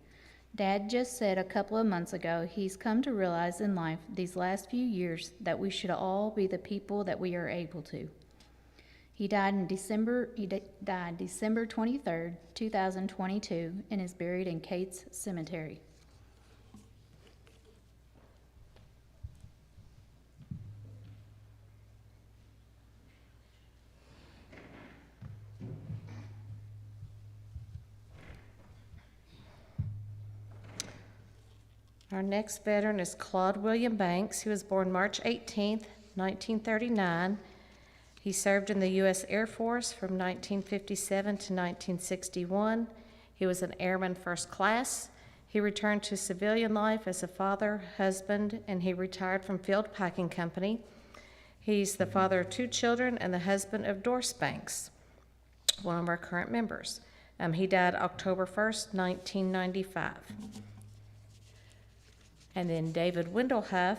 Dad just said a couple of months ago he's come to realize in life these last few years that we should all be the people that we are able to. He died December 23rd, 2022, and is buried in Cates Cemetery. Our next veteran is Claude William Banks. He was born March 18th, 1939. He served in the U.S. Air Force from 1957 to 1961. He was an airman first class. He returned to civilian life as a father, husband, and he retired from Field Packing Company. He's the father of 2 children and the husband of Doris Banks, one of our current members. He died October 1st, 1995. And then David Wendelhuff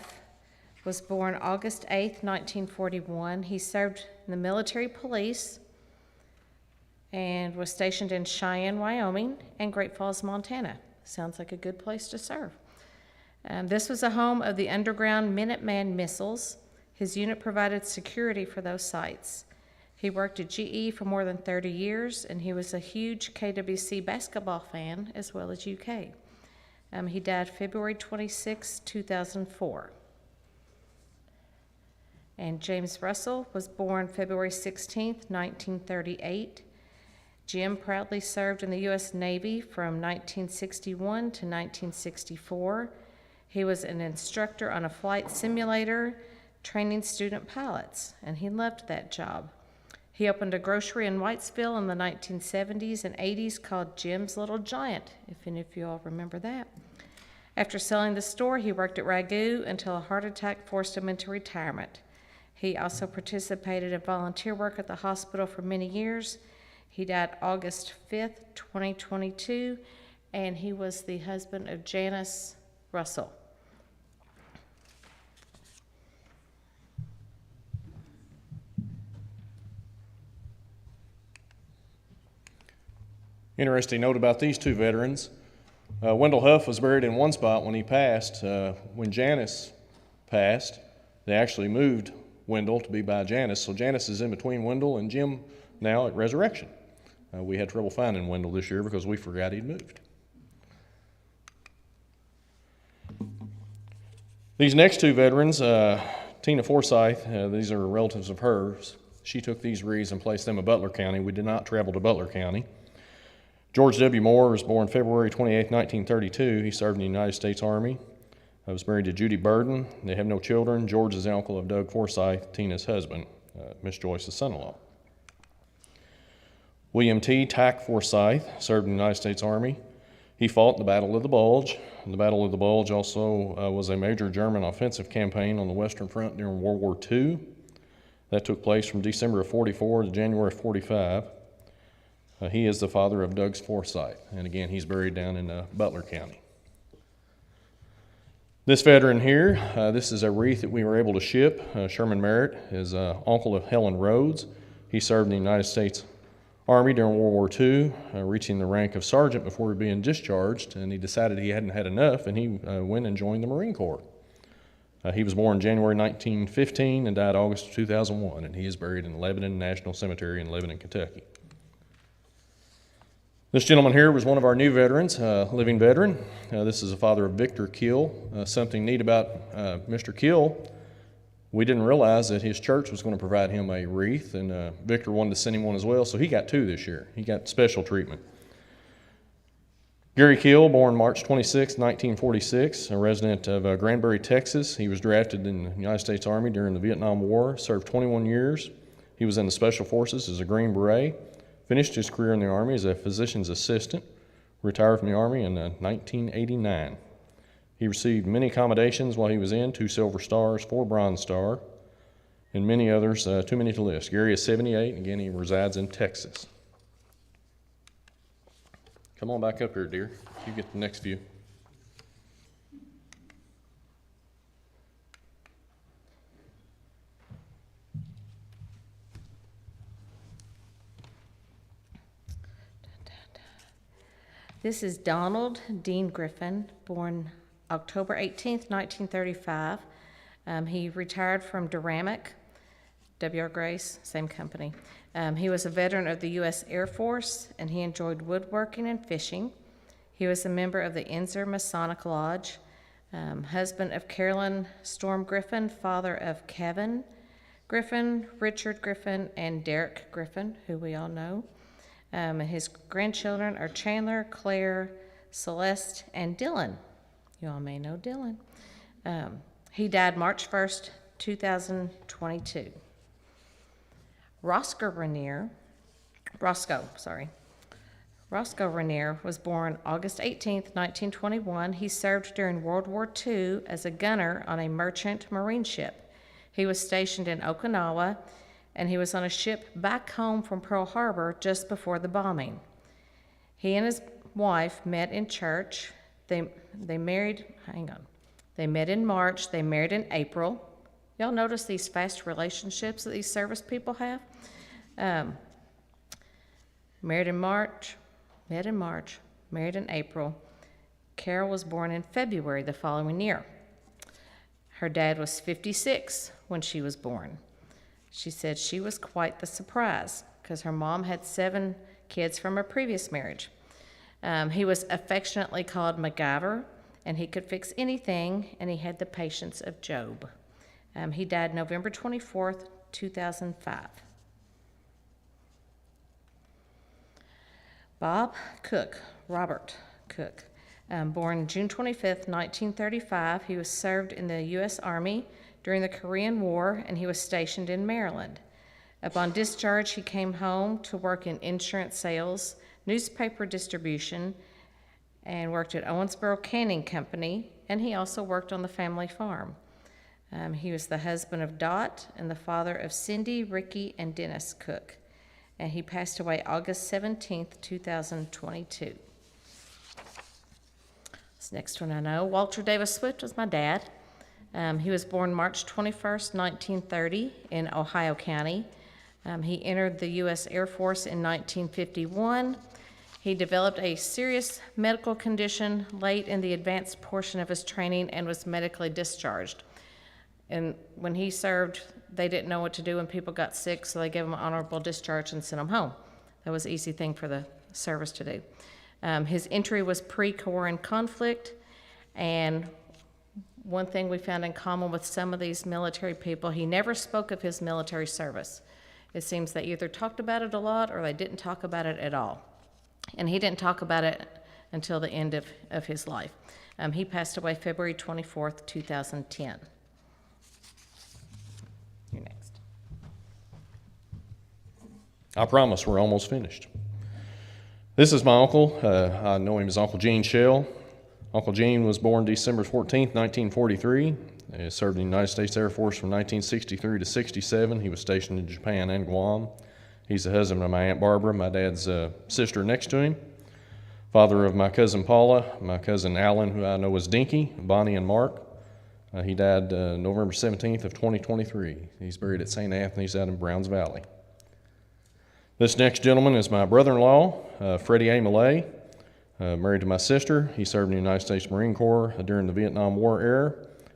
was born August 8th, 1941. He served in the military police and was stationed in Cheyenne, Wyoming, and Great Falls, Montana. Sounds like a good place to serve. This was a home of the underground Minuteman missiles. His unit provided security for those sites. He worked at GE for more than 30 years, and he was a huge KWC basketball fan as well as UK. He died February 26, 2004. And James Russell was born February 16, 1938. Jim proudly served in the U.S. Navy from 1961 to 1964. He was an instructor on a flight simulator, training student pilots, and he loved that job. He opened a grocery in Whitesville in the 1970s and 80s called Jim's Little Giant, if any of you all remember that. After selling the store, he worked at Ragu until a heart attack forced him into retirement. He also participated in volunteer work at the hospital for many years. He died August 5th, 2022, and he was the husband of Janice Russell. Interesting note about these 2 veterans. Wendell Huff was buried in one spot when he passed. When Janice passed, they actually moved Wendell to be by Janice. So Janice is in between Wendell and Jim now at Resurrection. We had trouble finding Wendell this year because we forgot he'd moved. These next 2 veterans, Tina Forsyth, these are relatives of hers. She took these wreaths and placed them in Butler County. We did not travel to Butler County. George W. Moore was born February 28, 1932. He served in the United States Army. I was married to Judy Burden. They have no children. George is the uncle of Doug Forsyth, Tina's husband, Miss Joyce's son-in-law. William T. Tack Forsyth served in the United States Army. He fought in the Battle of the Bulge. And the Battle of the Bulge also was a major German offensive campaign on the Western Front during World War II. That took place from December of 44 to January of 45. He is the father of Doug Forsyth, and again, he's buried down in Butler County. This veteran here, this is a wreath that we were able to ship. Sherman Merritt is uncle of Helen Rhodes. He served in the United States Army during World War II, reaching the rank of sergeant before being discharged, and he decided he hadn't had enough, and he went and joined the Marine Corps. He was born January 1915 and died August 2001, and he is buried in Lebanon National Cemetery in Lebanon, Kentucky. This gentleman here was one of our new veterans, living veteran. This is the father of Victor Kill. Something neat about Mr. Kill, we didn't realize that his church was going to provide him a wreath, and Victor wanted to send him one as well, so he got two this year. He got special treatment. Gary Kill, born March 26, 1946, a resident of Granbury, Texas. He was drafted in the United States Army during the Vietnam War, served 21 years. He was in the Special Forces as a Green Beret. Finished his career in the Army as a physician's assistant, retired from the Army in 1989. He received many commendations while he was in, 2 Silver Stars, 4 Bronze Star, and many others, too many to list. Gary is 78, and again, he resides in Texas. Come on back up here, dear. You get the next view. This is Donald Dean Griffin, born October 18th, 1935. He retired from Duramic, W.R. Grace, same company. He was a veteran of the U.S. Air Force, and he enjoyed woodworking and fishing. He was a member of the Enzer Masonic Lodge, husband of Carolyn Storm Griffin, father of Kevin Griffin, Richard Griffin, and Derek Griffin, who we all know. His grandchildren are Chandler, Claire, Celeste, and Dylan. You all may know Dylan. He died March 1st, 2022. Roscoe Rainier was born August 18th, 1921. He served during World War II as a gunner on a merchant marine ship. He was stationed in Okinawa, and he was on a ship back home from Pearl Harbor just before the bombing. He and his wife met in church. They met in March, they married in April. Y'all notice these fast relationships that these service people have? Married in March, married in April. Carol was born in February the following year. Her dad was 56 when she was born. She said she was quite the surprise because her mom had 7 kids from a previous marriage. He was affectionately called MacGyver, and he could fix anything, and he had the patience of Job. He died November 24th, 2005. Robert Cook, born June 25th, 1935. He was served in the U.S. Army during the Korean War, and he was stationed in Maryland. Upon discharge, he came home to work in insurance sales, newspaper distribution, and worked at Owensboro Canning Company, and he also worked on the family farm. He was the husband of Dot and the father of Cindy, Ricky, and Dennis Cook. And he passed away August 17th, 2022. This next one I know. Walter Davis Swift was my dad. He was born March 21st, 1930 in Ohio County. He entered the U.S. Air Force in 1951. He developed a serious medical condition late in the advanced portion of his training and was medically discharged. And when he served, they didn't know what to do when people got sick, so they gave him an honorable discharge and sent him home. That was an easy thing for the service to do. His entry was pre-Korean conflict, and one thing we found in common with some of these military people, he never spoke of his military service. It seems they either talked about it a lot or they didn't talk about it at all. And he didn't talk about it until the end of his life. He passed away February 24th, 2010. You're next. I promise we're almost finished. This is my uncle. I know him as Uncle Gene Shell. Uncle Gene was born December 14th, 1943. He served in the United States Air Force from 1963 to 67. He was stationed in Japan and Guam. He's the husband of my Aunt Barbara, my dad's sister next to him. Father of my cousin Paula, my cousin Alan, who I know as Dinky, Bonnie, and Mark. He died November 17th of 2023. He's buried at St. Anthony's out in Browns Valley. This next gentleman is my brother-in-law, Freddie A. Millay, married to my sister. He served in the United States Marine Corps during the Vietnam War era.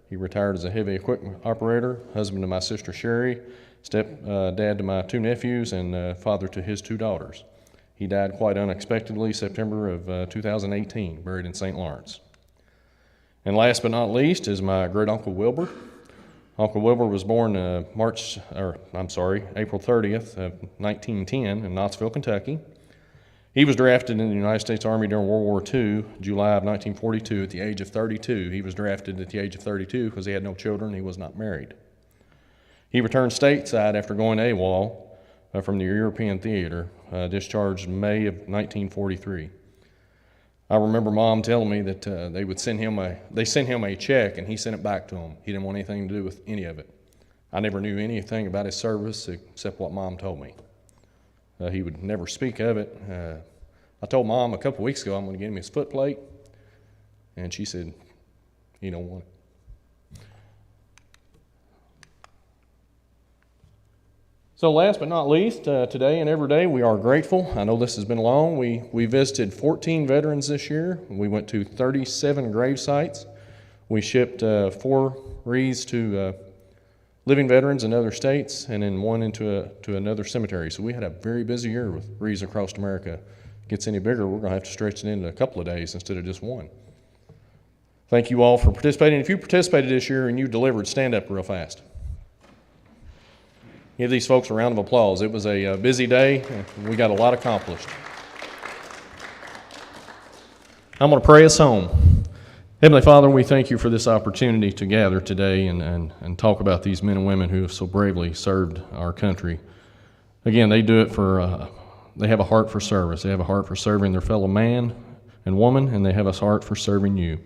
He retired as a heavy equipment operator, husband to my sister Sherry, step-dad to my two nephews, and father to his two daughters. He died quite unexpectedly September of 2018, buried in St. Lawrence. And last but not least is my great-uncle Wilbur. Uncle Wilbur was born April 30th of 1910 in Knoxville, Kentucky. He was drafted in the United States Army during World War II, July of 1942, at the age of 32. He was drafted at the age of 32 because he had no children. He was not married. He returned stateside after going AWOL from the European theater, discharged in May of 1943. I remember Mom telling me that they sent him a check and he sent it back to them. He didn't want anything to do with any of it. I never knew anything about his service except what Mom told me. He would never speak of it. I told Mom a couple weeks ago I'm going to get him his foot plate, and she said, "You don't want it." So last but not least, today and every day we are grateful. I know this has been long. We visited 14 veterans this year. We went to 37 grave sites. We shipped 4 wreaths to living veterans in other states, and then 1 to another cemetery. So we had a very busy year with wreaths across America. If it gets any bigger, we're going to have to stretch it into a couple of days instead of just 1. Thank you all for participating. If you participated this year and you delivered, stand up real fast. Give these folks a round of applause. It was a busy day, and we got a lot accomplished. I'm going to pray us home. Heavenly Father, we thank you for this opportunity to gather today and talk about these men and women who have so bravely served our country. Again, they do it they have a heart for service. They have a heart for serving their fellow man and woman, and they have a heart for serving you.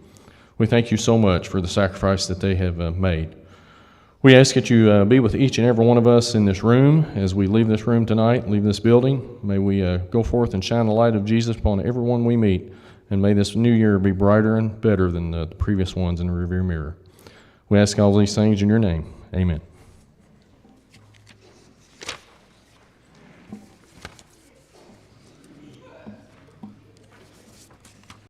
We thank you so much for the sacrifice that they have made. We ask that you be with each and every one of us in this room as we leave this room tonight, leave this building. May we go forth and shine the light of Jesus upon everyone we meet, and may this new year be brighter and better than the previous ones in the rearview mirror. We ask all these things in your name. Amen.